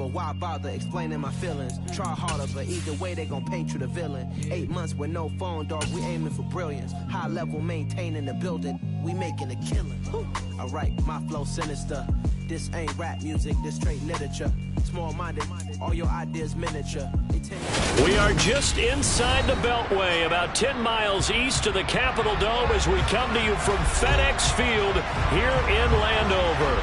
but why bother explaining my feelings? Try harder, but either way they gon' paint you the villain. 8 months with no phone, dog, we aiming for brilliance. High level maintaining the building, we making a killing. I write my flow sinister. This ain't rap music, this straight literature. Small-minded, all your ideas miniature. We are just inside the Beltway, about 10 miles east of the Capitol Dome as we come to you from FedEx Field here in Landover.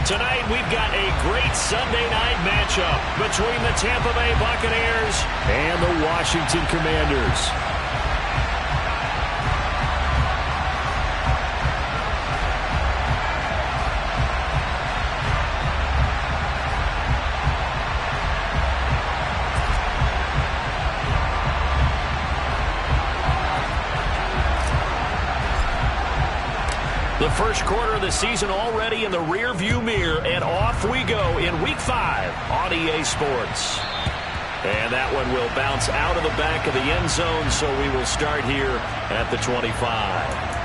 Tonight we've got a great Sunday night matchup between the Tampa Bay Buccaneers and the Washington Commanders. The first quarter of the season already in the rearview mirror, and off we go in Week 5 on EA Sports. And that one will bounce out of the back of the end zone, so we will start here at the 25.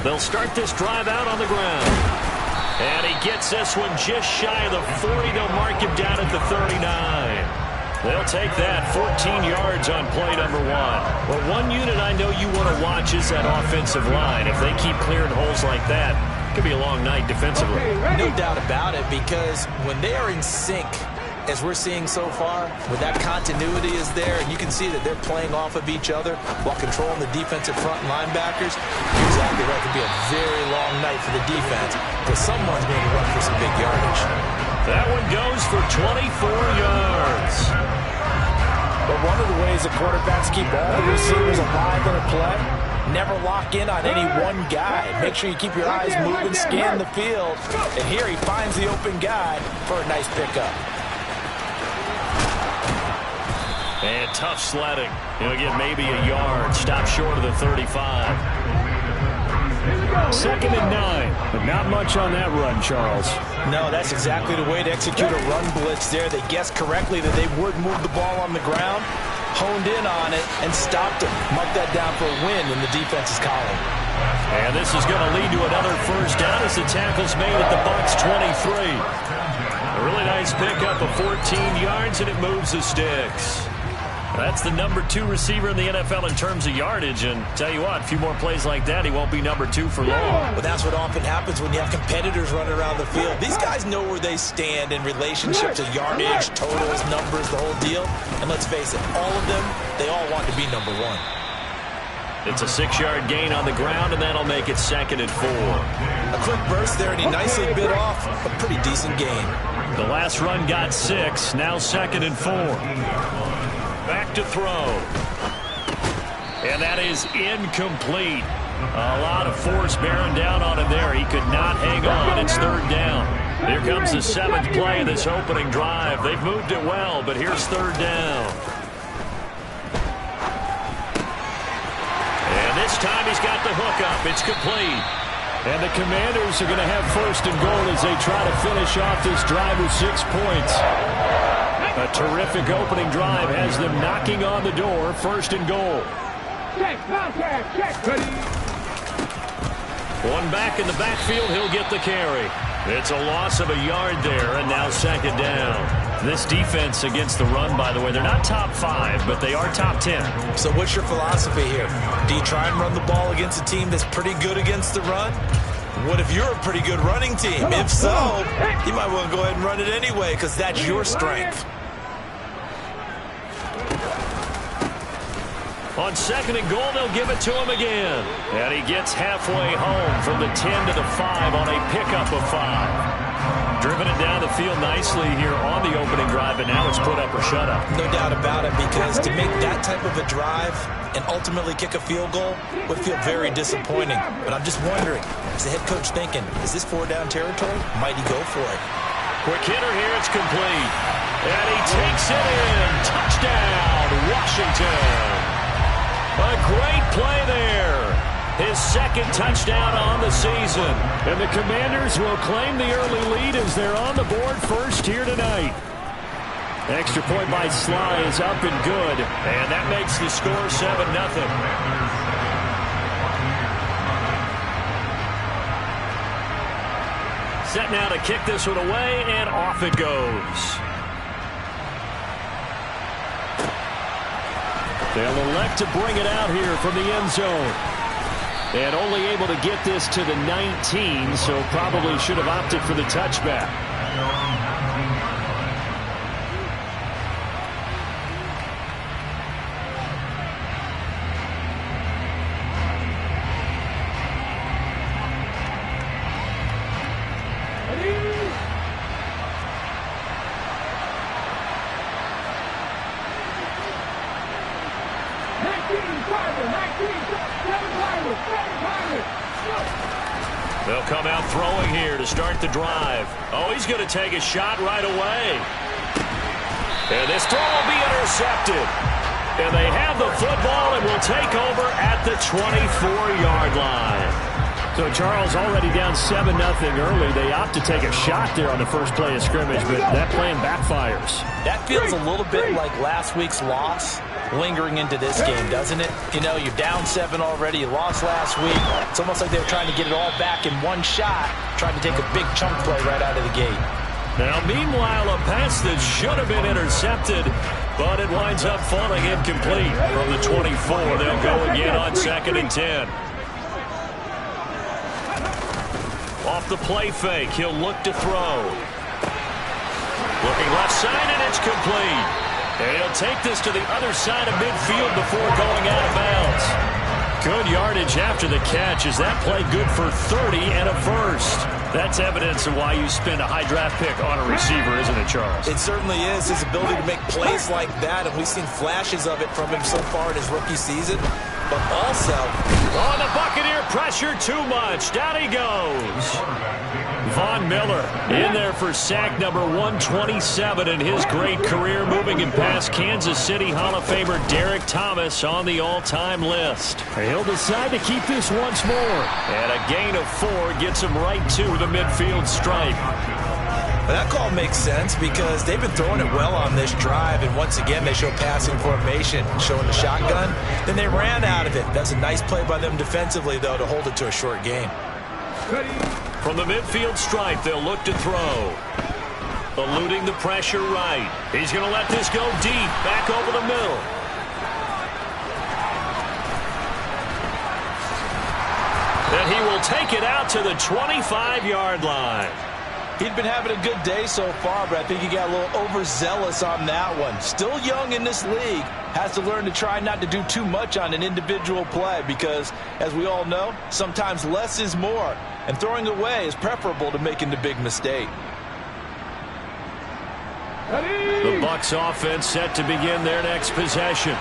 They'll start this drive out on the ground. And he gets this one just shy of the 40. They'll mark him down at the 39. They'll take that 14 yards on play number 1. Well, one unit I know you want to watch is that offensive line. If they keep clearing holes like that, it could be a long night defensively. No doubt about it, because when they are in sync, as we're seeing so far, when that continuity is there, and you can see that they're playing off of each other while controlling the defensive front linebackers, you're exactly right. It could be a very long night for the defense, but someone's going to run for some big yardage. That one goes for 24 yards. But one of the ways the quarterbacks keep all the receivers alive in a play, never lock in on any one guy. Make sure you keep your eyes moving, scan the field, and here he finds the open guy for a nice pickup. And tough sledding. He'll get maybe a yard. Stop short of the 35. 2nd and 9. But not much on that run, Charles. No, that's exactly the way to execute a run blitz there. They guessed correctly that they would move the ball on the ground, honed in on it, and stopped it. Mark that down for a win in the defense's column. And this is going to lead to another first down as the tackle's made at the Bucs 23. A really nice pickup of 14 yards, and it moves the sticks. That's the number 2 receiver in the NFL in terms of yardage, and tell you what, a few more plays like that, he won't be number 2 for long. Well, that's what often happens when you have competitors running around the field. These guys know where they stand in relationship to yardage, totals, numbers, the whole deal. And let's face it, all of them, they all want to be number 1. It's a 6-yard gain on the ground, and that'll make it 2nd and 4. A quick burst there, and he nicely bit off a pretty decent gain. The last run got 6, now 2nd and 4. Back to throw. And that is incomplete. A lot of force bearing down on him there. He could not hang on. It's third down. Here comes the 7th play of this opening drive. They've moved it well, but here's third down. And this time he's got the hook up. It's complete. And the Commanders are going to have first and goal as they try to finish off this drive with 6 points. A terrific opening drive has them knocking on the door. First and goal. One back in the backfield, he'll get the carry. It's a loss of a yard there, and now second down. This defense against the run, by the way, they're not top 5, but they are top 10. So what's your philosophy here? Do you try and run the ball against a team that's pretty good against the run? What if you're a pretty good running team? If so, you might want to go ahead and run it anyway because that's your strength. On second and goal, they'll give it to him again. And he gets halfway home from the 10 to the 5 on a pickup of 5. Driven it down the field nicely here on the opening drive, and now it's put up or shut up. No doubt about it, because to make that type of a drive and ultimately kick a field goal would feel very disappointing. But I'm just wondering, is the head coach thinking, is this 4-down territory? Might he go for it? Quick hitter here, it's complete. And he takes it in. Touchdown, Washington. A great play there. His second touchdown on the season. And the Commanders will claim the early lead as they're on the board first here tonight. Extra point by Sly is up and good. And that makes the score 7-0. Set now to kick this one away, and off it goes. They'll elect to bring it out here from the end zone. And only able to get this to the 19, so probably should have opted for the touchback. They'll come out throwing here to start the drive. Oh, he's going to take a shot right away. And this throw will be intercepted. And they have the football and will take over at the 24-yard line. So Charles already down 7-0 early. They opt to take a shot there on the first play of scrimmage, but that plan backfires. That feels a little bit like last week's loss lingering into this game, doesn't it? You know, you're down 7 already. You lost last week. It's almost like they were trying to get it all back in one shot, trying to take a big chunk play right out of the gate. Now, meanwhile, a pass that should have been intercepted, but it winds up falling incomplete. From the 24, they'll go again on 2nd and 10. Off the play fake, he'll look to throw. Looking left side, and it's complete. And he'll take this to the other side of midfield before going out of bounds. Good yardage after the catch. Is that play good for 30 and a first? That's evidence of why you spend a high draft pick on a receiver, isn't it, Charles? It certainly is. His ability to make plays like that, and we've seen flashes of it from him so far in his rookie season. But also, on the Buccaneer pressure too much. Down he goes. Von Miller in there for sack number 127 in his great career, moving him past Kansas City Hall of Famer Derek Thomas on the all-time list. He'll decide to keep this once more. And a gain of 4 gets him right to the midfield stripe. That call makes sense because they've been throwing it well on this drive, and once again they show passing formation, showing the shotgun. Then they ran out of it. That's a nice play by them defensively, though, to hold it to a short game. From the midfield stripe, they'll look to throw. Eluding the pressure right. He's going to let this go deep, back over the middle. And he will take it out to the 25-yard line. He'd been having a good day so far, but I think he got a little overzealous on that one. Still young in this league. Has to learn to try not to do too much on an individual play because, as we all know, sometimes less is more. And throwing away is preferable to making the big mistake. The Bucs offense set to begin their next possession.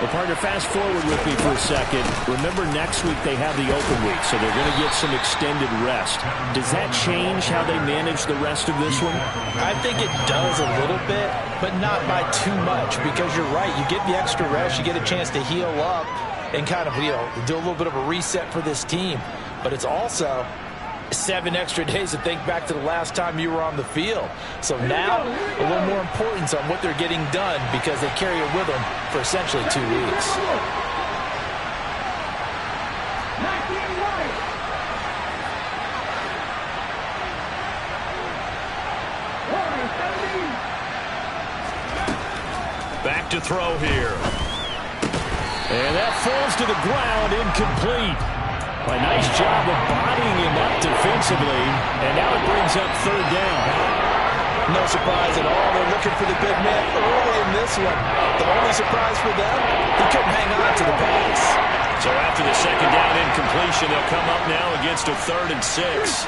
Well, partner, fast forward with me for a second. Remember, next week they have the open week, so they're going to get some extended rest. Does that change how they manage the rest of this one? I think it does a little bit, but not by too much, because you're right. You get the extra rest, you get a chance to heal up and kind of, do a little bit of a reset for this team. But it's also 7 extra days to think back to the last time you were on the field. So now, a little more importance on what they're getting done because they carry it with them for essentially 2 weeks. Back to throw here. And that falls to the ground, incomplete. A nice job of bodying him up defensively, and now it brings up 3rd down. No surprise at all. They're looking for the big man early in this one. The only surprise for them, he couldn't hang on to the pass. So after the 2nd down incompletion, they'll come up now against a 3rd and 6.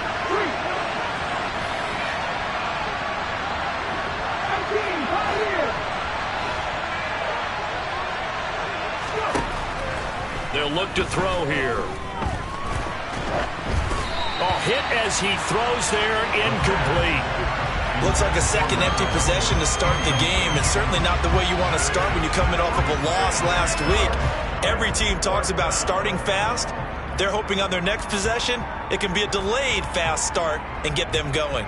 They'll look to throw here. Hit as he throws there, incomplete. Looks like a second empty possession to start the game, and certainly not the way you want to start when you're coming off of a loss last week. Every team talks about starting fast. They're hoping on their next possession, it can be a delayed fast start and get them going.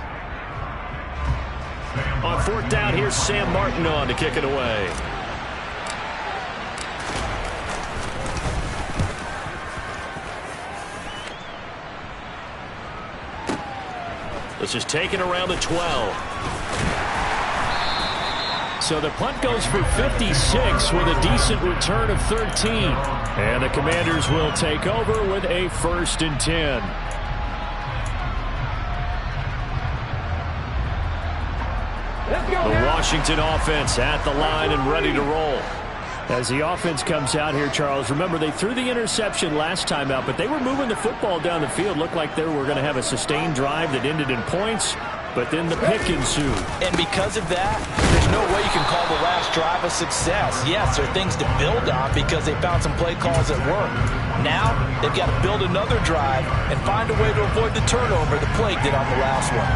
On 4th down, here's Sam Martin on to kick it away. This is taken around the 12. So the punt goes for 56 with a decent return of 13. And the Commanders will take over with a 1st and 10. The Washington offense at the line and ready to roll. As the offense comes out here, Charles, remember they threw the interception last time out, but they were moving the football down the field. Looked like they were going to have a sustained drive that ended in points, but then the pick ensued. And because of that, there's no way you can call the last drive a success. Yes, there are things to build on because they found some play calls that work. Now, they've got to build another drive and find a way to avoid the turnover the Plague did on the last one.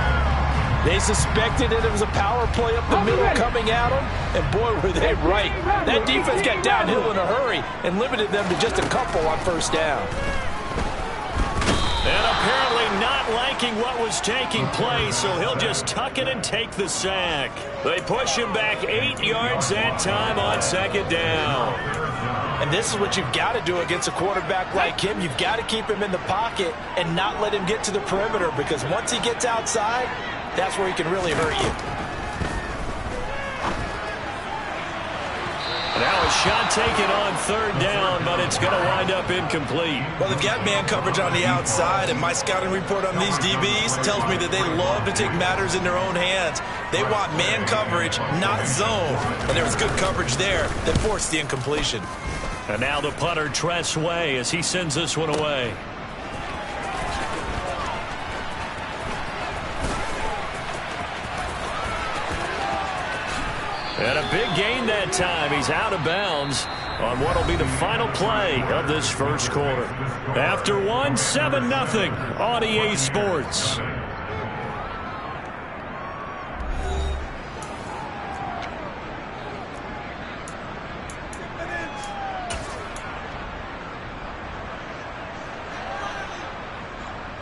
They suspected it was a power play up the middle coming at them, and boy, were they right. That defense got downhill in a hurry and limited them to just a couple on 1st down. And apparently not liking what was taking place, so he'll just tuck it and take the sack. They push him back 8 yards that time on 2nd down. And this is what you've got to do against a quarterback like him. You've got to keep him in the pocket and not let him get to the perimeter, because once he gets outside, that's where he can really hurt you. Now a shot taken on 3rd down, but it's going to wind up incomplete. Well, they've got man coverage on the outside, and my scouting report on these DBs tells me that they love to take matters in their own hands. They want man coverage, not zone. And there was good coverage there that forced the incompletion. And now the punter, Tress Way, as he sends this one away. And a big gain that time. He's out of bounds on what will be the final play of this 1st quarter. After 1, 7-0 on EA Sports.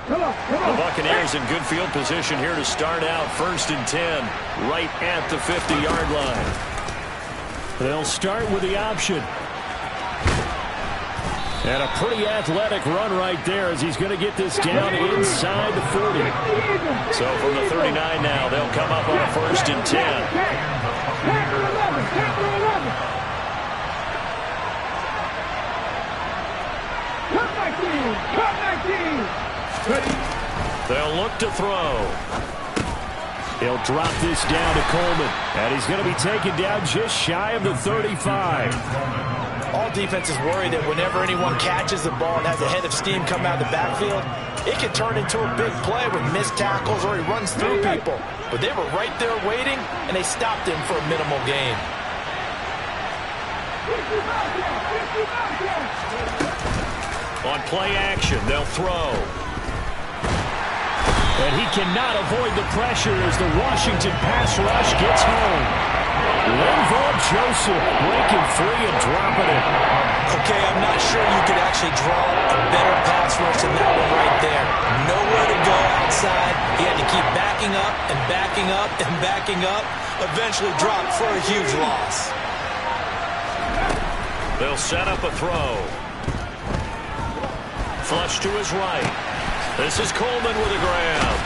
The Buccaneers in good field position here to start out 1st and 10, right at the 50-yard line. They'll start with the option. And a pretty athletic run right there as he's going to get this down inside the 40. So from the 39 now, they'll come up on a 1st and 10. They'll look to throw. He'll drop this down to Coleman, and he's going to be taken down just shy of the 35. All defenses worry that whenever anyone catches the ball and has a head of steam come out of the backfield, it can turn into a big play with missed tackles or he runs through people. But they were right there waiting, and they stopped him for a minimal gain. On play action, they'll throw. And he cannot avoid the pressure as the Washington pass rush gets home. Linval Joseph breaking free and dropping it. Okay, I'm not sure you could actually draw a better pass rush than that one right there. Nowhere to go outside. He had to keep backing up and backing up and backing up. Eventually dropped for a huge loss. They'll set up a throw. Flush to his right. This is Coleman with a grab.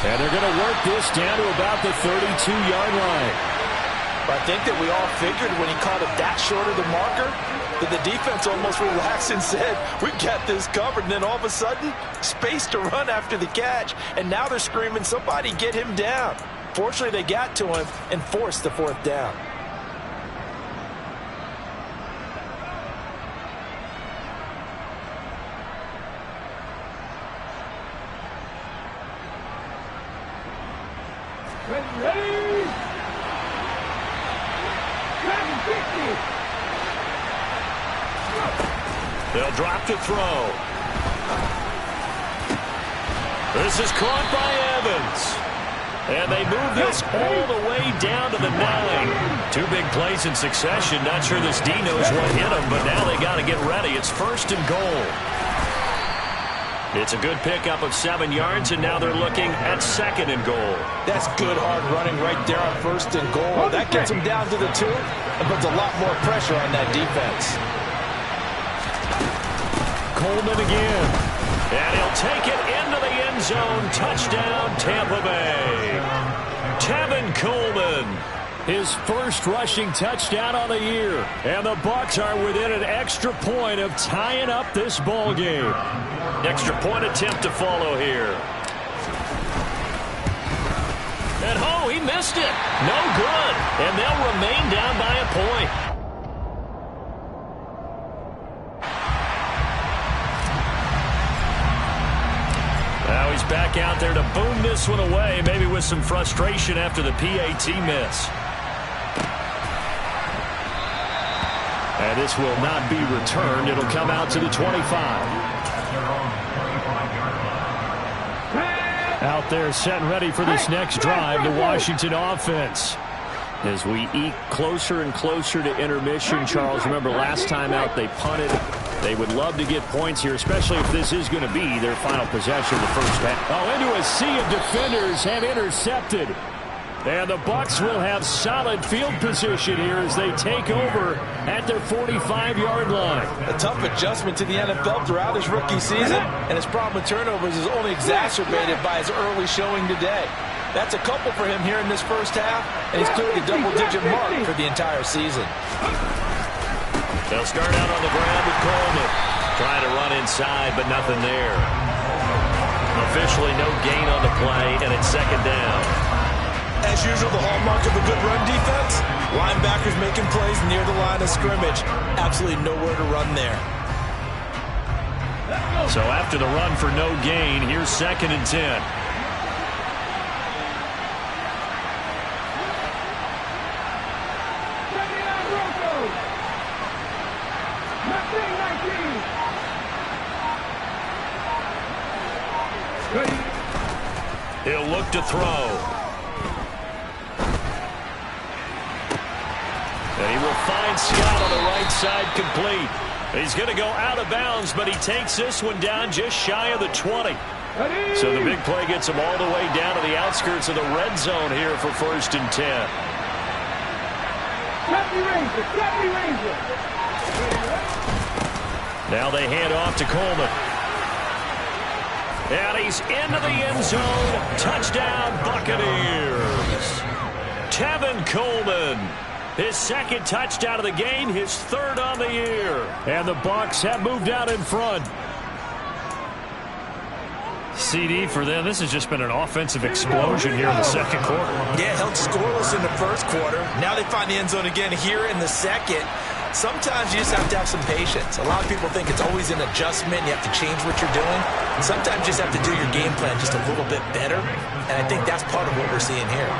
And they're going to work this down to about the 32-yard line. I think that we all figured when he caught it that short of the marker that the defense almost relaxed and said, we got this covered. And then all of a sudden, space to run after the catch. And now they're screaming, somebody get him down. Fortunately, they got to him and forced the fourth down. Ready? They'll drop to throw. This is caught by Evans. And they move this all the way down to the 9. Two big plays in succession. Not sure this D knows what hit him, but now they got to get ready. It's first and goal. It's a good pickup of 7 yards, and now they're looking at second and goal. That's good hard running right there on first and goal. That gets them down to the 2 and puts a lot more pressure on that defense. Coleman again. And he'll take it into the end zone. Touchdown, Tampa Bay. Tevin Coleman. His first rushing touchdown on the year. And the Bucs are within an extra point of tying up this ball game. Extra point attempt to follow here. And oh, he missed it. No good. And they'll remain down by a point. Now he's back out there to boom this one away, maybe with some frustration after the PAT miss. And this will not be returned. It'll come out to the 25. Out there set and ready for this next drive, the Washington offense. As we eke closer and closer to intermission, Charles, remember last time out they punted. They would love to get points here, especially if this is going to be their final possession of the first half. Oh, into a sea of defenders have intercepted. And the Bucs will have solid field position here as they take over at their 45-yard line. A tough adjustment to the NFL throughout his rookie season, and his problem with turnovers is only exacerbated by his early showing today. That's a couple for him here in this first half, and he's cleared the double-digit mark for the entire season. They'll start out on the ground with Coleman. Trying to run inside, but nothing there. Officially no gain on the play, and it's second down. As usual, the hallmark of a good run defense, linebackers making plays near the line of scrimmage. Absolutely nowhere to run there. So after the run for no gain, here's second and 10. He'll look to throw. And he will find Scott on the right side complete. He's going to go out of bounds, but he takes this one down just shy of the 20. So the big play gets him all the way down to the outskirts of the red zone here for first and 10. Now they hand off to Coleman. And he's into the end zone. Touchdown, Buccaneers. Tevin Coleman. His second touchdown of the game, his third on the year. And the Bucs have moved out in front. CD for them. This has just been an offensive explosion here in the second quarter. Yeah, held scoreless in the first quarter. Now they find the end zone again here in the second. Sometimes you just have to have some patience. A lot of people think it's always an adjustment. You have to change what you're doing. Sometimes you just have to do your game plan just a little bit better. And I think that's part of what we're seeing here.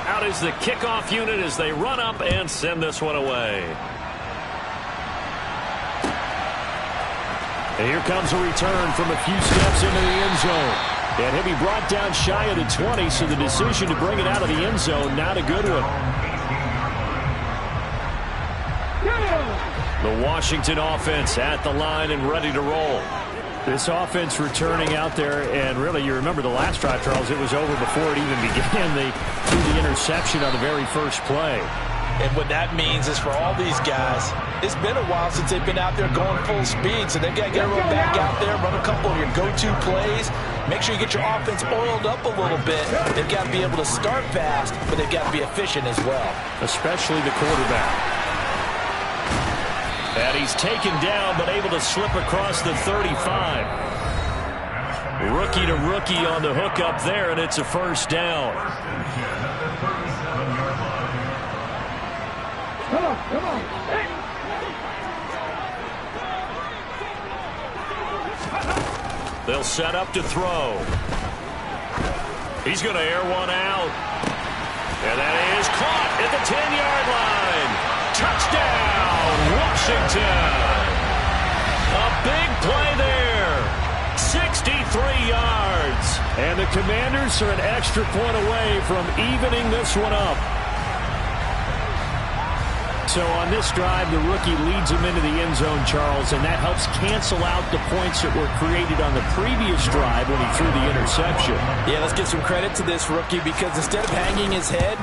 Out out is the kickoff unit as they run up and send this one away. And here comes a return from a few steps into the end zone. And he'll be brought down shy of the 20, so the decision to bring it out of the end zone, not a good one. The Washington offense at the line and ready to roll. This offense returning out there, and really, you remember the last drive, Charles, it was over before it even began. They threw the interception on the very first play. And what that means is for all these guys, it's been a while since they've been out there going full speed, so they've got to get everyone back out there, run a couple of your go-to plays, make sure you get your offense oiled up a little bit. They've got to be able to start fast, but they've got to be efficient as well. Especially the quarterback. And he's taken down, but able to slip across the 35. Rookie to rookie on the hook up there, and it's a first down. Come on. They'll set up to throw. He's going to air one out. And that is caught at the 10-yard line. Touchdown, Washington. A big play there. 63 yards. And the Commanders are an extra point away from evening this one up. So on this drive, the rookie leads him into the end zone, Charles, and that helps cancel out the points that were created on the previous drive when he threw the interception. Yeah, let's give some credit to this rookie because instead of hanging his head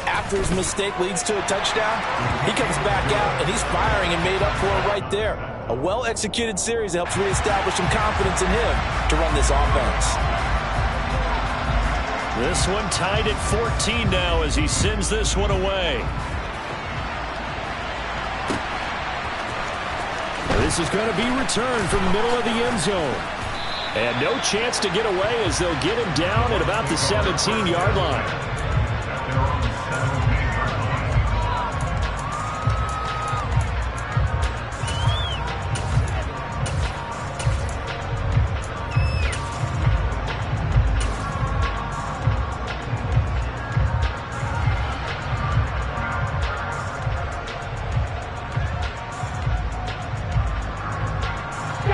after his mistake leads to a touchdown, he comes back out and he's firing and made up for it right there. A well-executed series helps reestablish some confidence in him to run this offense. This one tied at 14 now as he sends this one away. This is going to be returned from the middle of the end zone. And no chance to get away as they'll get him down at about the 17-yard line.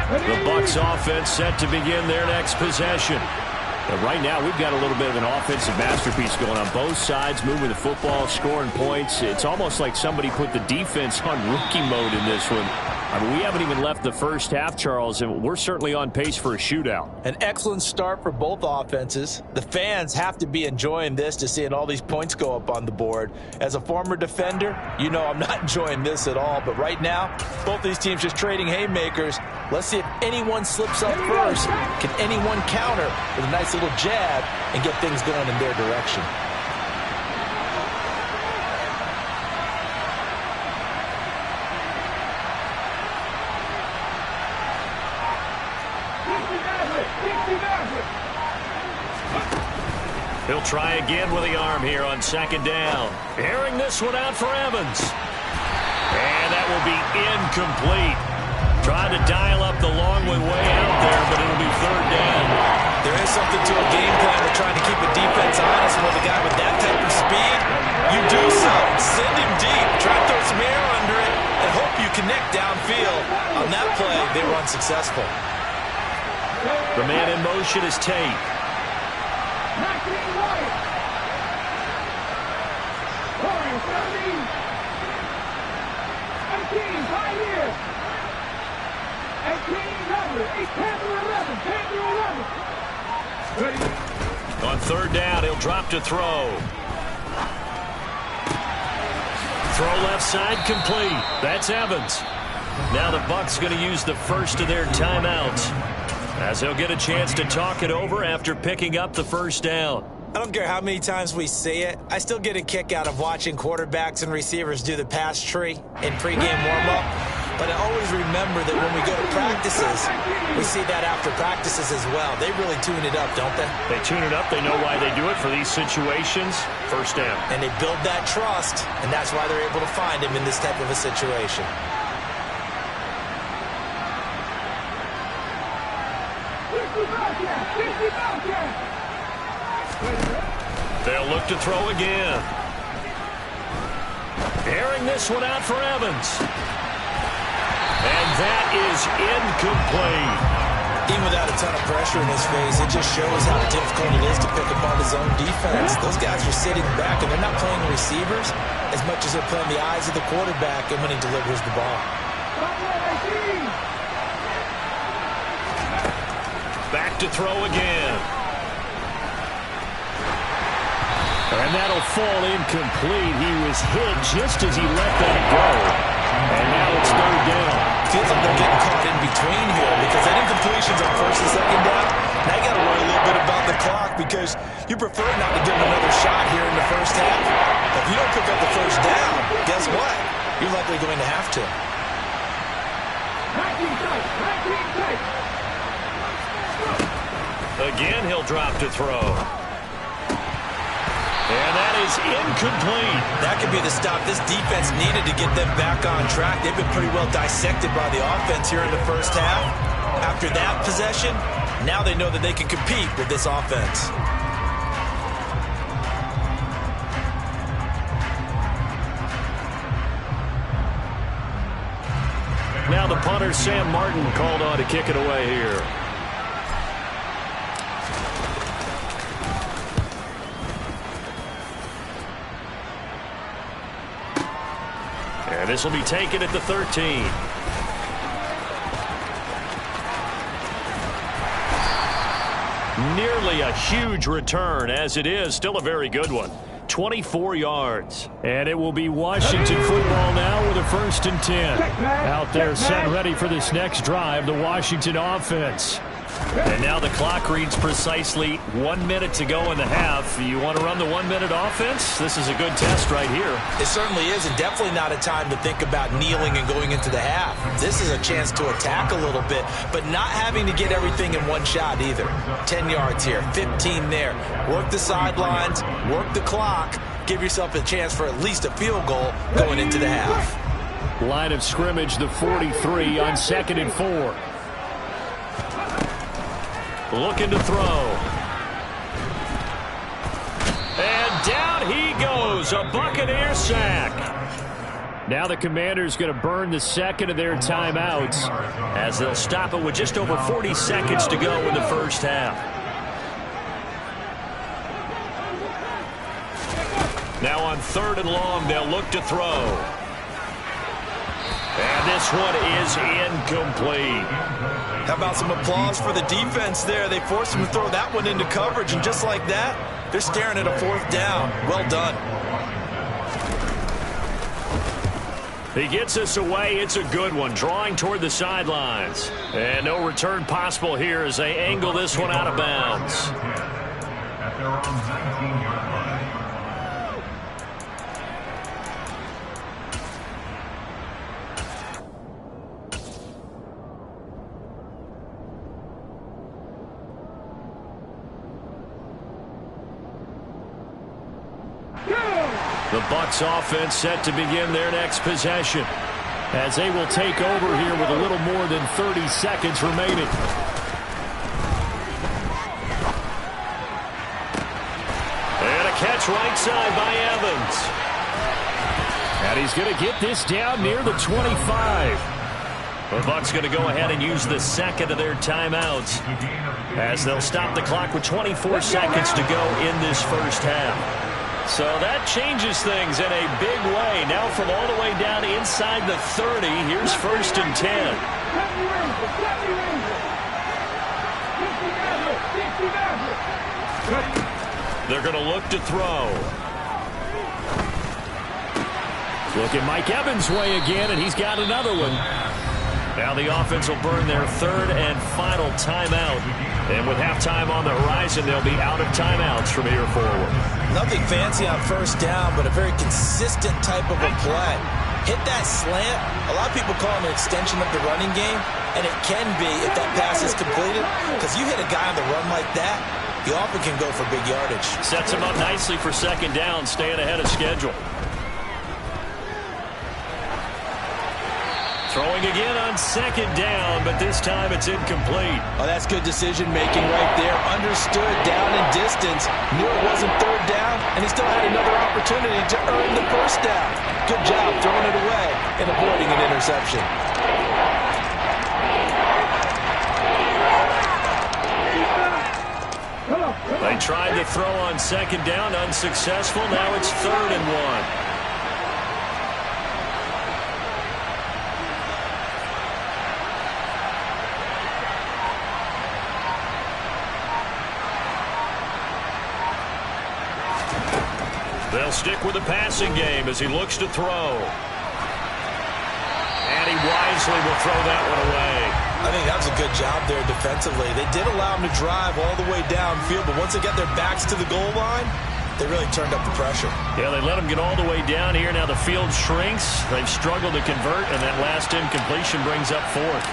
The Bucs offense set to begin their next possession. And right now, we've got a little bit of an offensive masterpiece going on both sides, moving the football, scoring points. It's almost like somebody put the defense on rookie mode in this one. I mean, we haven't even left the first half, Charles, and we're certainly on pace for a shootout. An excellent start for both offenses. The fans have to be enjoying this to seeing all these points go up on the board. As a former defender, you know I'm not enjoying this at all. But right now, both these teams just trading haymakers. Let's see if anyone slips up first. Can anyone counter with a nice little jab and get things going in their direction? He'll try again with the arm here on second down. Airing this one out for Evans. And that will be incomplete. Trying to dial up the long one way out there, but it'll be third down. There is something to a game plan of trying to keep a defense honest with a guy with that type of speed. You do something. Send him deep. Try to throw some air under it and hope you connect downfield. On that play, they were unsuccessful. The man in motion is Tate. On third down, he'll drop to throw. Throw left side complete. That's Evans. Now the Bucs going to use the first of their timeouts as they'll get a chance to talk it over after picking up the first down. I don't care how many times we see it. I still get a kick out of watching quarterbacks and receivers do the pass tree in pregame warm-up. But I always remember that when we go to practices, we see that after practices as well. They really tune it up, don't they? They tune it up. They know why they do it for these situations. First down. And they build that trust, and that's why they're able to find him in this type of a situation. They'll look to throw again. Airing this one out for Evans. And that is incomplete. Even without a ton of pressure in his face, it just shows how difficult it is to pick apart his own defense. Those guys are sitting back, and they're not playing receivers as much as they're playing the eyes of the quarterback and when he delivers the ball. Back to throw again. And that'll fall incomplete. He was hit just as he let that go. And now it's third down. Feels like they're getting caught in between here because that incompletion's on first and second down. Now you got to worry a little bit about the clock because you prefer not to give them another shot here in the first half. If you don't pick up the first down, guess what? You're likely going to have to. Again, he'll drop to throw. And that is incomplete. That could be the stop this defense needed to get them back on track. They've been pretty well dissected by the offense here in the first half. After that possession, now they know that they can compete with this offense. Now the punter, Sam Martin, called on to kick it away here. And this will be taken at the 13. Nearly a huge return, as it is still a very good one. 24 yards. And it will be Washington football now with a 1st and 10. Out there set ready for this next drive, the Washington offense. And now the clock reads precisely 1 minute to go in the half. You want to run the 1 minute offense? This is a good test right here. It certainly is, and definitely not a time to think about kneeling and going into the half. This is a chance to attack a little bit, but not having to get everything in one shot either. 10 yards here, 15 there. Work the sidelines, work the clock, give yourself a chance for at least a field goal going into the half. Line of scrimmage, the 43 on 2nd and 4. Looking to throw. And down he goes. A Buccaneer sack. Now the Commanders going to burn the second of their timeouts as they'll stop it with just over 40 seconds to go in the first half. Now on 3rd and long, they'll look to throw. And this one is incomplete. How about some applause for the defense there? They forced him to throw that one into coverage, and just like that, they're staring at a 4th down. Well done. He gets us away. It's a good one, drawing toward the sidelines. And no return possible here as they angle this one out of bounds. At their own 19-yard line. The Bucs offense set to begin their next possession as they will take over here with a little more than 30 seconds remaining. And a catch right side by Evans. And he's going to get this down near the 25. The Bucs going to go ahead and use the second of their timeouts as they'll stop the clock with 24 seconds to go in this first half. So that changes things in a big way. Now from all the way down inside the 30, here's 1st and 10. They're going to look to throw. Look at Mike Evans' way again, and he's got another one. Now the offense will burn their 3rd and final timeout. And with halftime on the horizon, they'll be out of timeouts from here forward. Nothing fancy on 1st down, but a very consistent type of a play. Hit that slant. A lot of people call it an extension of the running game, and it can be if that pass is completed, because you hit a guy on the run like that, you often can go for big yardage. Sets him up nicely for 2nd down, staying ahead of schedule. Throwing again on second down, but this time it's incomplete. Oh, that's good decision-making right there. Understood down and distance. Knew it wasn't third down, and he still had another opportunity to earn the first down. Good job throwing it away and avoiding an interception. They tried to throw on second down, unsuccessful. Now it's 3rd and 1. They'll stick with the passing game as he looks to throw. And he wisely will throw that one away. I think that was a good job there defensively. They did allow him to drive all the way downfield, but once they got their backs to the goal line, they really turned up the pressure. Yeah, they let him get all the way down here. Now the field shrinks. They've struggled to convert, and that last incompletion brings up 4th.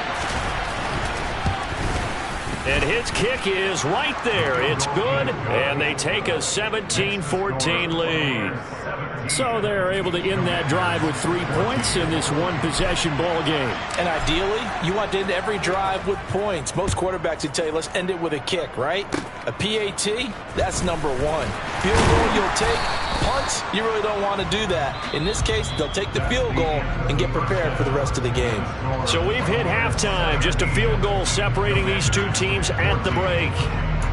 And his kick is right there. It's good, and they take a 17-14 lead. So they're able to end that drive with 3 points in this one-possession ball game. And ideally, you want to end every drive with points. Most quarterbacks would tell you, let's end it with a kick, right? A PAT, that's number 1. Field goal you'll take. Punts, you really don't want to do that. In this case, they'll take the field goal and get prepared for the rest of the game. So we've hit halftime. Just a field goal separating these two teams at the break.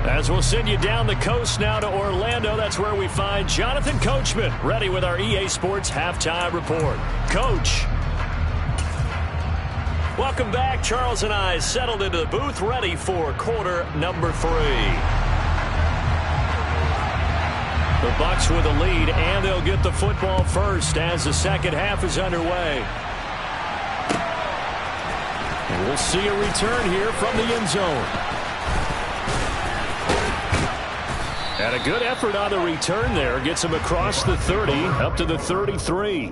As we'll send you down the coast now to Orlando, that's where we find Jonathan Coachman, ready with our EA Sports Halftime Report. Coach. Welcome back. Charles and I settled into the booth, ready for quarter number 3. The Bucs with a lead, and they'll get the football first as the second half is underway. And we'll see a return here from the end zone. And a good effort on the return there. Gets him across the 30, up to the 33.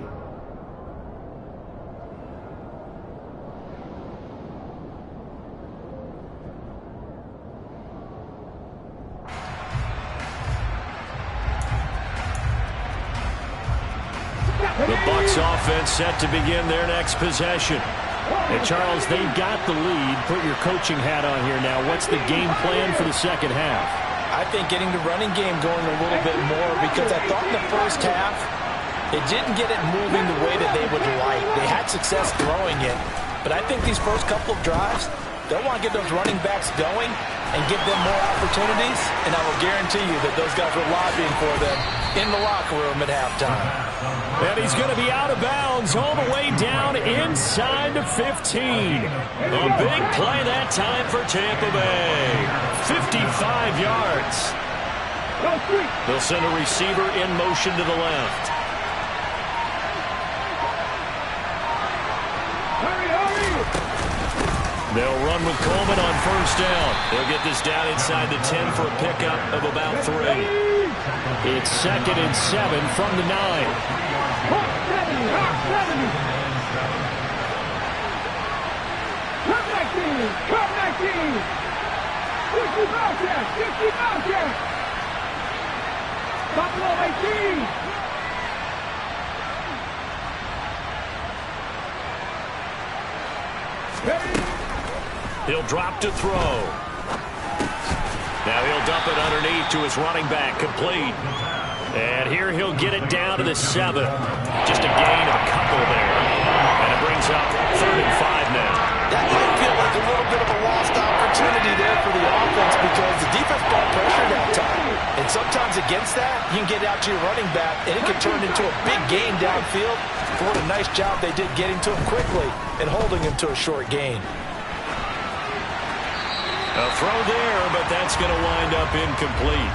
The Bucs offense set to begin their next possession. And Charles, they've got the lead. Put your coaching hat on here now. What's the game plan for the second half? I think getting the running game going a little bit more, because I thought in the first half it didn't get it moving the way that they would like. They had success throwing it, but I think these first couple of drives, they'll want to get those running backs going and give them more opportunities, and I will guarantee you that those guys were lobbying for them in the locker room at halftime. And he's going to be out of bounds all the way down inside the 15. A big play that time for Tampa Bay. 55 yards. They'll send a receiver in motion to the left. They'll run with Coleman on first down. They'll get this down inside the 10 for a pickup of about 3. It's 2nd and 7 from the 9. He'll drop to throw. Now he'll dump it underneath to his running back, complete. And here he'll get it down to the 7. Just a gain of a couple there. And it brings up 3rd and 5 now. That might feel like a little bit of a lost opportunity there for the offense, because the defense brought pressure that time. And sometimes against that, you can get out to your running back, and it can turn into a big gain downfield. But what a nice job they did getting to him quickly and holding him to a short gain. A throw there, but that's going to wind up incomplete.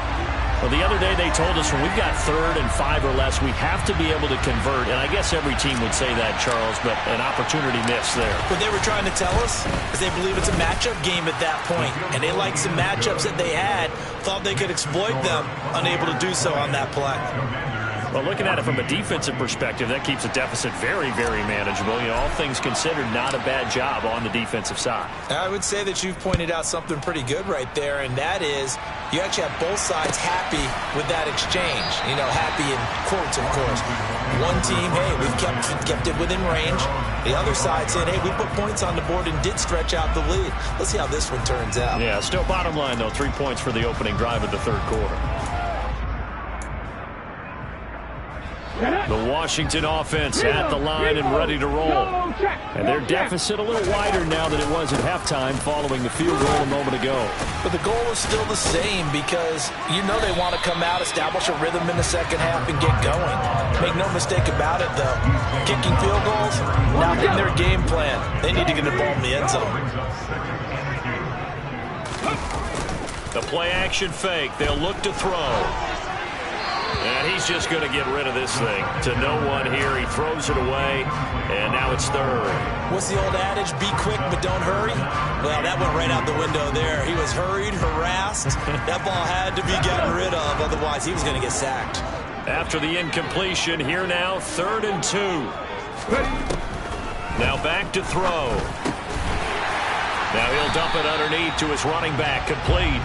Well, the other day they told us when we've got 3rd and 5 or less, we have to be able to convert. And I guess every team would say that, Charles, but an opportunity missed there. What they were trying to tell us is they believe it's a matchup game at that point. And they liked some matchups that they had, thought they could exploit them, unable to do so on that play. Well, looking at it from a defensive perspective, that keeps a deficit very, very manageable. You know, all things considered, not a bad job on the defensive side. I would say that you've pointed out something pretty good right there, and that is you actually have both sides happy with that exchange. You know, happy in quotes, of course. One team, hey, we've kept it within range. The other side saying, hey, we put points on the board and did stretch out the lead. Let's see how this one turns out. Yeah, still bottom line, though, 3 points for the opening drive of the third quarter. The Washington offense at the line and ready to roll. And their deficit a little wider now than it was at halftime following the field goal a moment ago. But the goal is still the same because you know they want to come out, establish a rhythm in the second half, and get going. Make no mistake about it, though. Kicking field goals, not in their game plan. They need to get the ball in the end zone. The play-action fake. They'll look to throw. And he's just going to get rid of this thing. To no one here. He throws it away, and now it's third. What's the old adage? Be quick, but don't hurry? Well, that went right out the window there. He was hurried, harassed. That ball had to be gotten rid of. Otherwise, he was going to get sacked. After the incompletion, here now, 3rd and 2. Now back to throw. Now he'll dump it underneath to his running back, complete.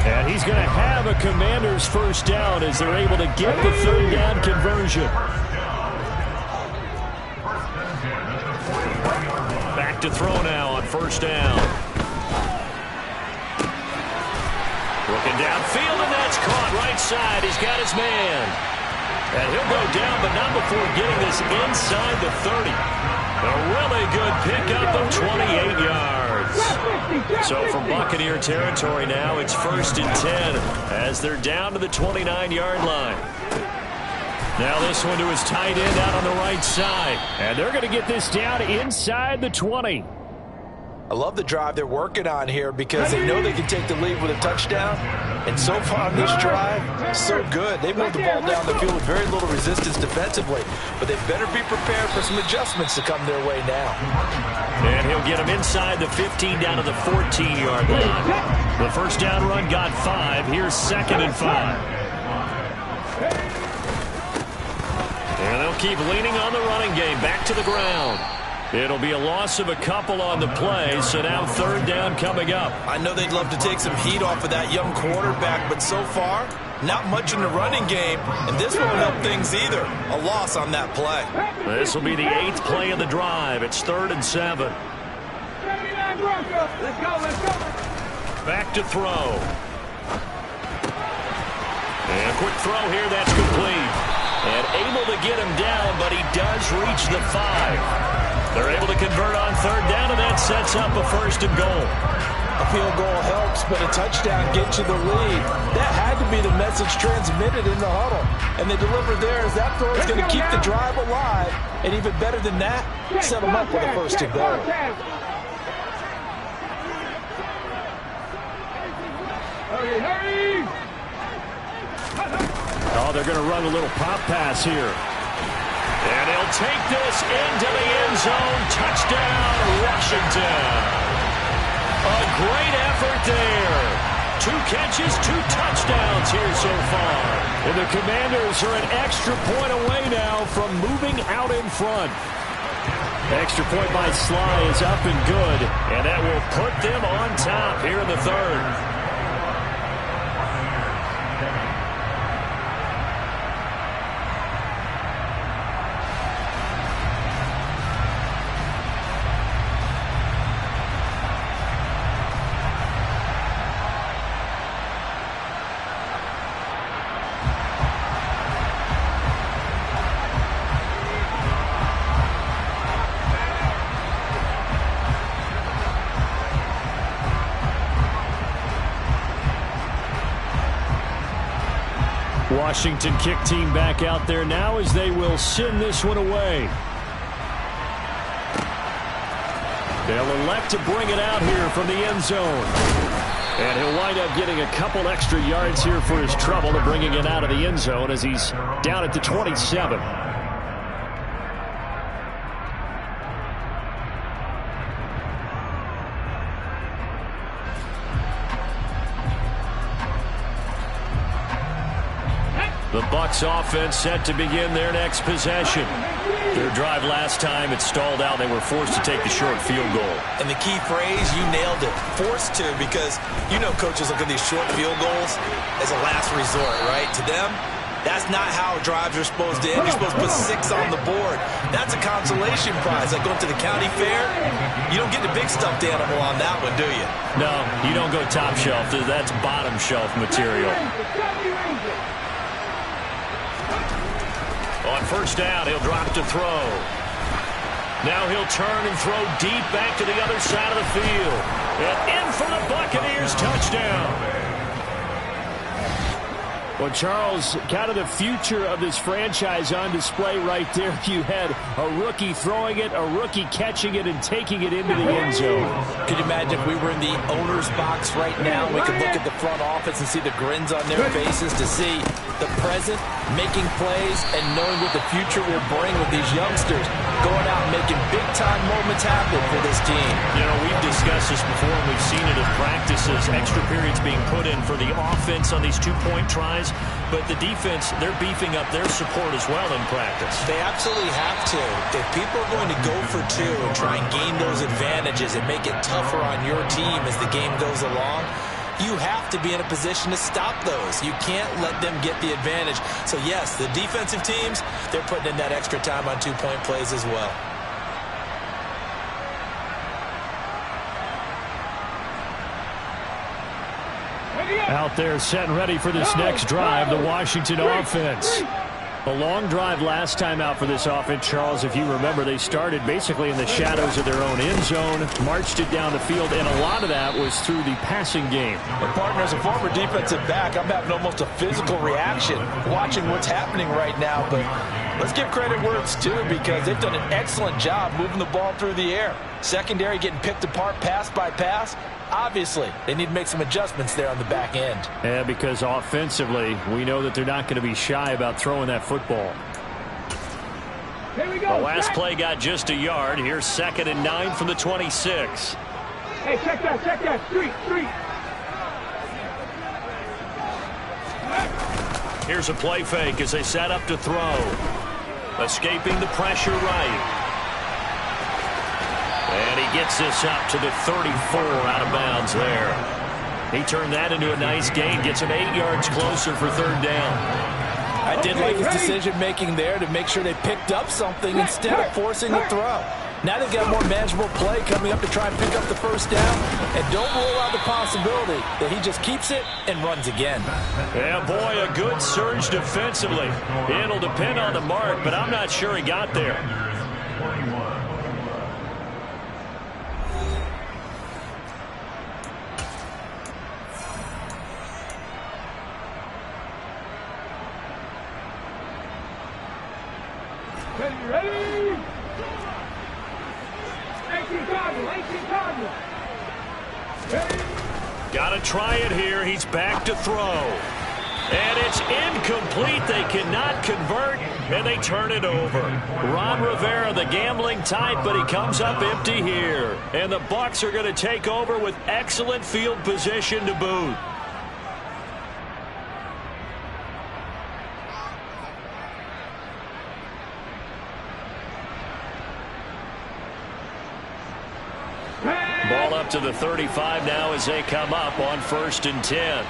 And he's going to have a Commanders first down as they're able to get the third down conversion. Back to throw now on first down. Looking downfield, and that's caught right side. He's got his man. And he'll go down, but not before getting this inside the 30. A really good pickup of 28 yards. So from Buccaneer territory now, it's 1st and 10 as they're down to the 29-yard line. Now this one to his tight end out on the right side. And they're going to get this down inside the 20. I love the drive they're working on here because they know they can take the lead with a touchdown. And so far on this drive, so good. They moved the ball down the field with very little resistance defensively. But they better be prepared for some adjustments to come their way now. And he'll get him inside the 15 down to the 14-yard line. The first down run got 5. Here's 2nd and 5. And they'll keep leaning on the running game. Back to the ground. It'll be a loss of a couple on the play, so now 3rd down coming up. I know they'd love to take some heat off of that young quarterback, but so far, not much in the running game, and this won't help things either. A loss on that play. This will be the 8th play of the drive. It's 3rd and 7. Back to throw. And a quick throw here, that's complete. And able to get him down, but he does reach the 5. They're able to convert on 3rd down, and that sets up a 1st and goal. A field goal helps, but a touchdown gets you the lead. That had to be the message transmitted in the huddle. And they deliver there as that throw is going to keep the drive alive. And even better than that, set them up with a 1st and goal. Oh, they're going to run a little pop pass here. And he'll take this into the end zone. Touchdown, Washington. A great effort there. 2 catches, 2 touchdowns here so far. And the Commanders are an extra point away now from moving out in front. Extra point by Sly is up and good. And that will put them on top here in the 3rd. Washington kick team back out there now as they will send this one away. They'll elect to bring it out here from the end zone. And he'll wind up getting a couple extra yards here for his trouble of bringing it out of the end zone as he's down at the 27. The Bucs offense set to begin their next possession. Their drive last time, it stalled out. They were forced to take the short field goal. And the key phrase, you nailed it. Forced to, because you know coaches look at these short field goals as a last resort, right? To them, that's not how drives are supposed to end. You're supposed to put 6 on the board. That's a consolation prize. Like going to the county fair, you don't get the big stuffed animal on that one, do you? No, you don't go top shelf. That's bottom shelf material. On first down, he'll drop to throw. Now he'll turn and throw deep back to the other side of the field. And in for the Buccaneers, touchdown. Well, Charles, kind of the future of this franchise on display right there. You had a rookie throwing it, a rookie catching it, and taking it into the end zone. Could you imagine if we were in the owner's box right now? We could look at the front office and see the grins on their faces to see the present, making plays, and knowing what the future will bring with these youngsters going out and making big-time moments happen for this team. You know, we've discussed this before, and we've seen it in practices, extra periods being put in for the offense on these two-point tries, but the defense, they're beefing up their support as well in practice. They absolutely have to. If people are going to go for 2 and try and gain those advantages and make it tougher on your team as the game goes along, you have to be in a position to stop those. You can't let them get the advantage. So, yes, the defensive teams, they're putting in that extra time on two-point plays as well. Out there set and ready for this next drive, the Washington offense. A long drive last time out for this offense, Charles. If you remember, they started basically in the shadows of their own end zone, marched it down the field, and a lot of that was through the passing game. And partner, as a former defensive back, I'm having almost a physical reaction watching what's happening right now. But let's give credit where it's due, because they've done an excellent job moving the ball through the air. Secondary getting picked apart pass by pass. Obviously, they need to make some adjustments there on the back end. Yeah, because offensively, we know that they're not going to be shy about throwing that football. Here we go. The last play got just a yard. Here's 2nd and 9 from the 26. Hey, check that. Street. Here's a play fake as they set up to throw. Escaping the pressure right. And he gets this up to the 34 out of bounds there. He turned that into a nice gain, gets him 8 yards closer for 3rd down. I did like his decision-making there to make sure they picked up something instead of forcing a throw. Now they've got a more manageable play coming up to try and pick up the 1st down. And don't rule out the possibility that he just keeps it and runs again. Yeah, boy, a good surge defensively. It'll depend on the mark, but I'm not sure he got there. Ready? 18 Cardinal. Got to try it here. He's back to throw. And it's incomplete. They cannot convert, and they turn it over. Ron Rivera, the gambling type, but he comes up empty here. And the Bucs are going to take over with excellent field position to boot. Ball up to the 35 now as they come up on 1st and 10.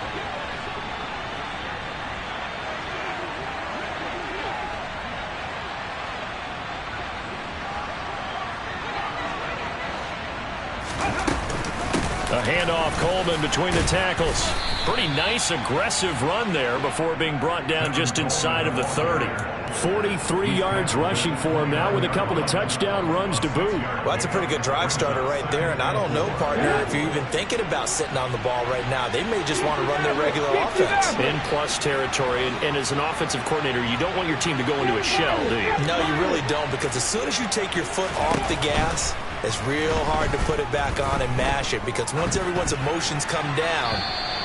A handoff, Coleman between the tackles. Pretty nice, aggressive run there before being brought down just inside of the 30. 43 yards rushing for him now with a couple of touchdown runs to boot. Well, that's a pretty good drive starter right there, and I don't know, partner, if you're even thinking about sitting on the ball right now. They may just want to run their regular offense. In plus territory, and as an offensive coordinator, you don't want your team to go into a shell, do you? No, you really don't, because as soon as you take your foot off the gas, it's real hard to put it back on and mash it, because once everyone's emotions come down,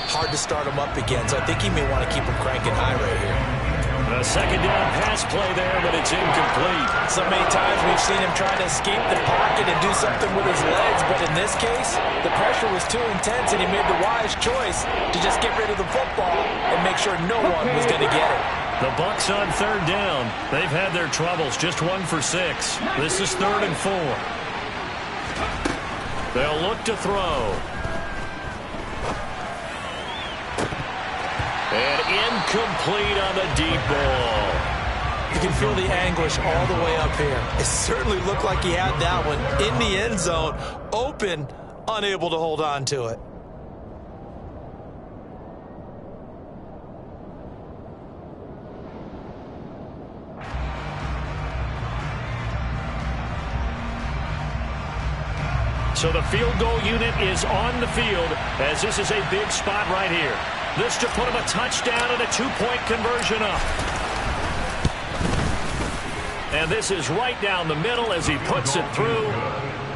hard to start them up again. So I think he may want to keep them cranking high right here. A 2nd down pass play there, but it's incomplete. So many times we've seen him trying to escape the pocket and do something with his legs, but in this case, the pressure was too intense, and he made the wise choice to just get rid of the football and make sure no one was going to get it. The Bucs on third down. They've had their troubles, just 1 for 6. This is 3rd and 4. They'll look to throw. And incomplete on the deep ball. You can feel the anguish all the way up here. It certainly looked like he had that one in the end zone, open, unable to hold on to it. So the field goal unit is on the field as this is a big spot right here. This to put him a touchdown and a 2-point conversion up. And this is right down the middle as he puts it through.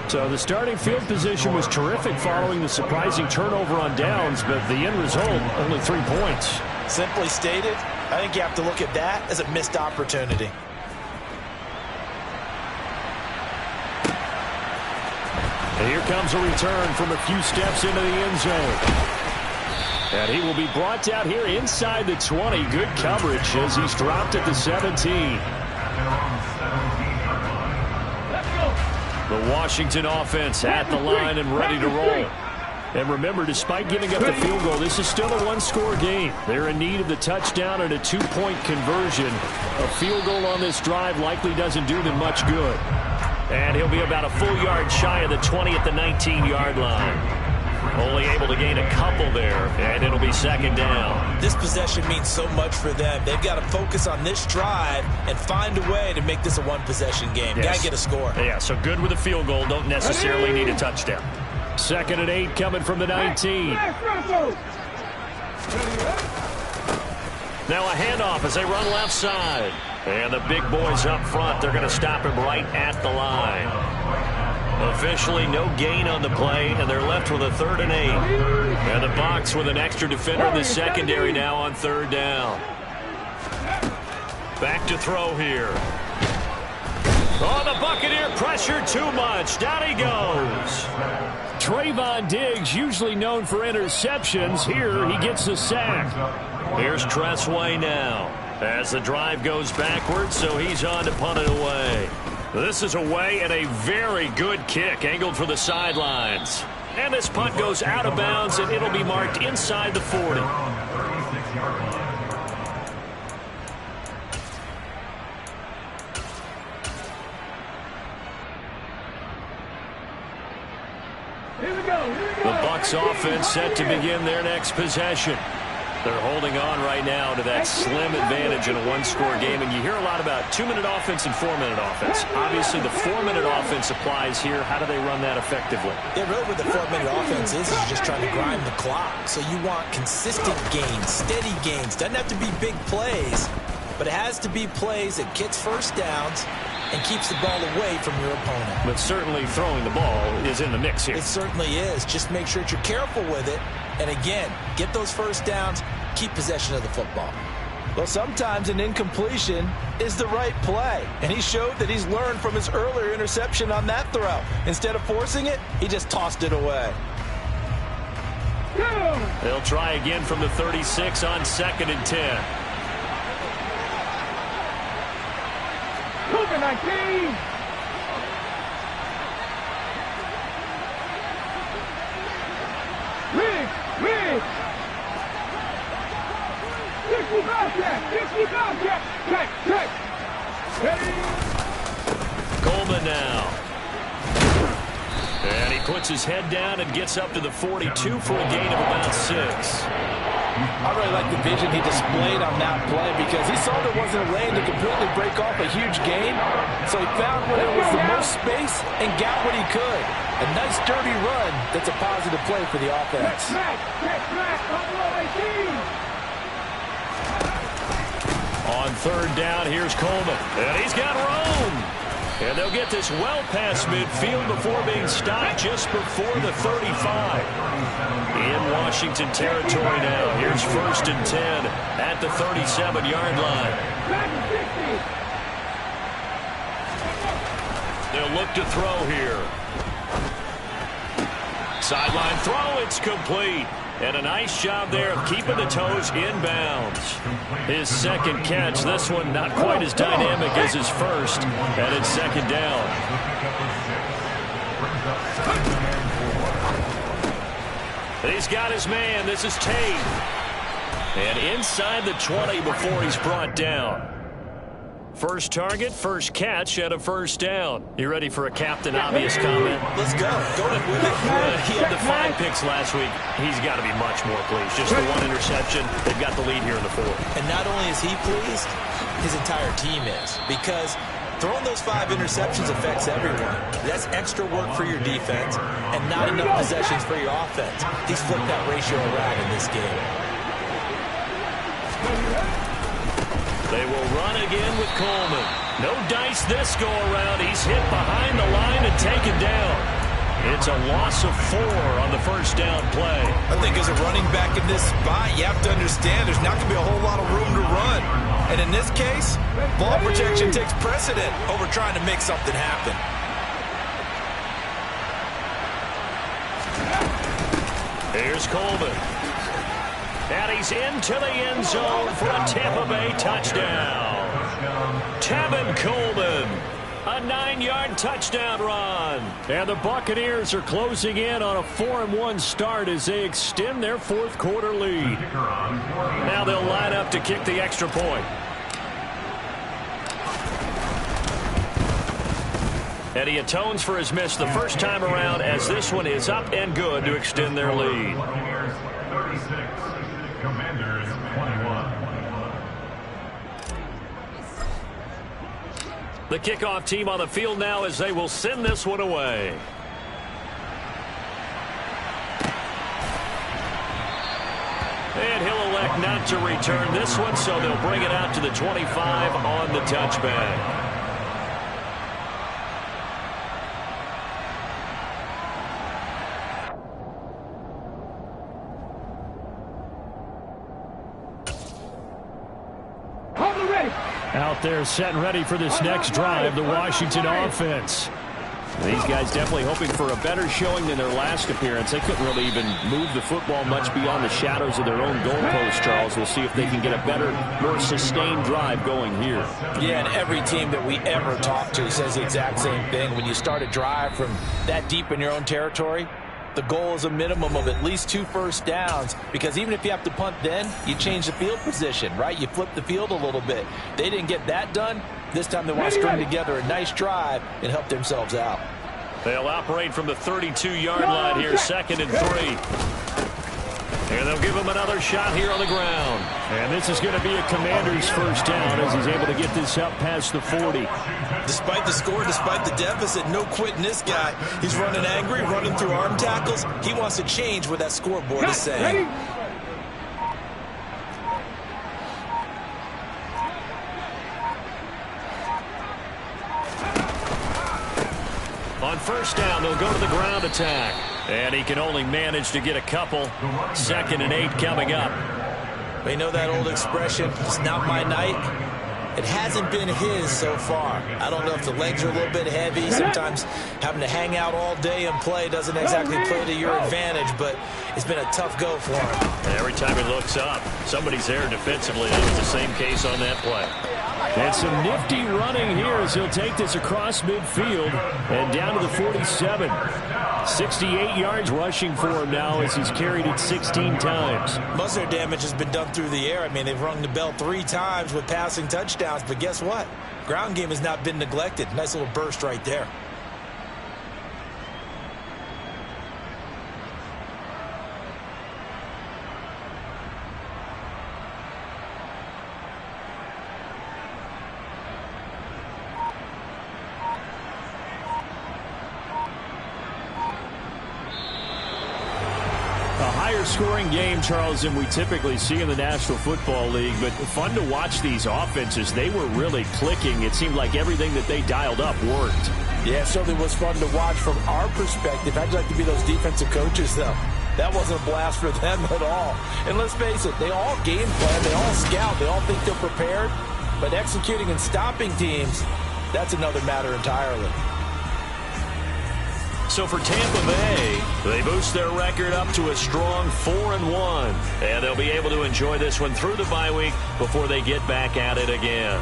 So the starting field position was terrific following the surprising turnover on downs, but the end result, only 3 points. Simply stated, I think you have to look at that as a missed opportunity. And here comes a return from a few steps into the end zone. And he will be brought down here inside the 20. Good coverage as he's dropped at the 17. The Washington offense at the line and ready to roll. And remember, despite giving up the field goal, this is still a one-score game. They're in need of the touchdown and a 2-point conversion. A field goal on this drive likely doesn't do them much good. And he'll be about a full yard shy of the 20 at the 19-yard line. Only able to gain a couple there, and it'll be 2nd down. This possession means so much for them. They've got to focus on this drive and find a way to make this a one-possession game. Yes. Got to get a score. Yeah, so good with a field goal. Don't necessarily need a touchdown. 2nd and 8 coming from the 19. Now a handoff as they run left side. And the big boys up front, they're going to stop him right at the line. Officially no gain on the play, and they're left with a 3rd and 8. And the Bucs with an extra defender in the secondary now on 3rd down. Back to throw here. Oh, the Buccaneer pressure too much. Down he goes. Trayvon Diggs, usually known for interceptions. Here he gets the sack. Here's Tressway now as the drive goes backwards, so he's on to punt it away. This is away and a very good kick angled for the sidelines. And this punt goes out of bounds, and it'll be marked inside the 40. The Bucs offense set to begin their next possession. They're holding on right now to that slim advantage in a one-score game, and you hear a lot about 2-minute offense and 4-minute offense. Obviously, the 4-minute offense applies here. How do they run that effectively? Yeah, really what the 4-minute offense is you're just trying to grind the clock. So you want consistent gains, steady gains. Doesn't have to be big plays, but it has to be plays that gets first downs and keeps the ball away from your opponent. But certainly throwing the ball is in the mix here. It certainly is. Just make sure that you're careful with it. And again, get those first downs, keep possession of the football. Well, sometimes an incompletion is the right play. And he showed that he's learned from his earlier interception on that throw. Instead of forcing it, he just tossed it away. They'll try again from the 36 on 2nd and 10. COVID-19! Riggs! 60 Bobcat! Check! Ready? Coleman now. And he puts his head down and gets up to the 42 for a gain of about 6. I really like the vision he displayed on that play because he saw there wasn't a lane to completely break off a huge gain. So he found where there was the most space and got what he could. A nice dirty run that's a positive play for the offense. On 3rd down, here's Coleman. And he's got room. And they'll get this well past midfield before being stopped just before the 35. In Washington territory now. Here's 1st and 10 at the 37-yard line. They'll look to throw here. Sideline throw, it's complete. And a nice job there of keeping the toes inbounds. His second catch, this one not quite as dynamic as his first, and it's second down. He's got his man. This is Tate. And inside the 20 before he's brought down. First target, first catch, and a first down. You ready for a Captain Obvious comment? Let's go. Go with it. He had the 5 picks last week. He's got to be much more pleased. Just the 1 interception. They've got the lead here in the 4th. And not only is he pleased, his entire team is. Because throwing those 5 interceptions affects everyone. That's extra work for your defense and not enough possessions for your offense. He's flipped that ratio around in this game. They will run again with Coleman. No dice this go-around. He's hit behind the line and taken down. It's a loss of 4 on the first down play. I think as a running back in this spot, you have to understand there's not going to be a whole lot of room to run. And in this case, ball protection takes precedent over trying to make something happen. Here's Coleman. And he's into the end zone for a Tampa Bay touchdown. Tevin Coleman, a 9-yard touchdown run. And the Buccaneers are closing in on a 4-1 start as they extend their 4th quarter lead. Now they'll line up to kick the extra point. And he atones for his miss the first time around as this one is up and good to extend their lead. Commanders 21. The kickoff team on the field now as they will send this one away. And he'll elect not to return this one, so they'll bring it out to the 25 on the touchback. Out there set and ready for this next drive, the Washington offense. These guys definitely hoping for a better showing than their last appearance. They couldn't really even move the football much beyond the shadows of their own goalpost, Charles. We'll see if they can get a better, more sustained drive going here. Yeah, and every team that we ever talk to says the exact same thing. When you start a drive from that deep in your own territory, the goal is a minimum of at least 2 first downs, because even if you have to punt then, you change the field position, right? You flip the field a little bit. They didn't get that done. This time they want to string together a nice drive and help themselves out. They'll operate from the 32-yard line here, 2nd and 3. And they'll give him another shot here on the ground. And this is going to be a Commander's first down as he's able to get this up past the 40. Despite the score, despite the deficit, no quitting this guy. He's running angry, running through arm tackles. He wants to change what that scoreboard is saying. On first down, they'll go to the ground attack. And he can only manage to get a couple. 2nd and 8 coming up. You know that old expression, it's not my night? It hasn't been his so far. I don't know if the legs are a little bit heavy. Sometimes having to hang out all day and play doesn't exactly play to your advantage, but it's been a tough go for him. And every time he looks up, somebody's there defensively. That was the same case on that play. And some nifty running here as he'll take this across midfield and down to the 47. 68 yards rushing for him now as he's carried it 16 times. Most of their damage has been done through the air. I mean, they've rung the bell 3 times with passing touchdowns, but guess what? Ground game has not been neglected. Nice little burst right there. Scoring game, Charles, than we typically see in the National Football League, but fun to watch these offenses. They were really clicking. It seemed like everything that they dialed up worked. Yeah, it certainly was fun to watch from our perspective. I'd like to be those defensive coaches, though. That wasn't a blast for them at all. And let's face it, they all game plan, they all scout, they all think they're prepared, but executing and stopping teams, that's another matter entirely. So for Tampa Bay, they boost their record up to a strong 4-1. And they'll be able to enjoy this one through the bye week before they get back at it again.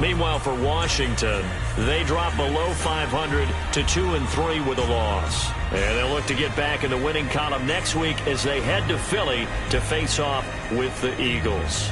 Meanwhile, for Washington, they drop below 500 to 2-3 with a loss. And they'll look to get back in the winning column next week as they head to Philly to face off with the Eagles.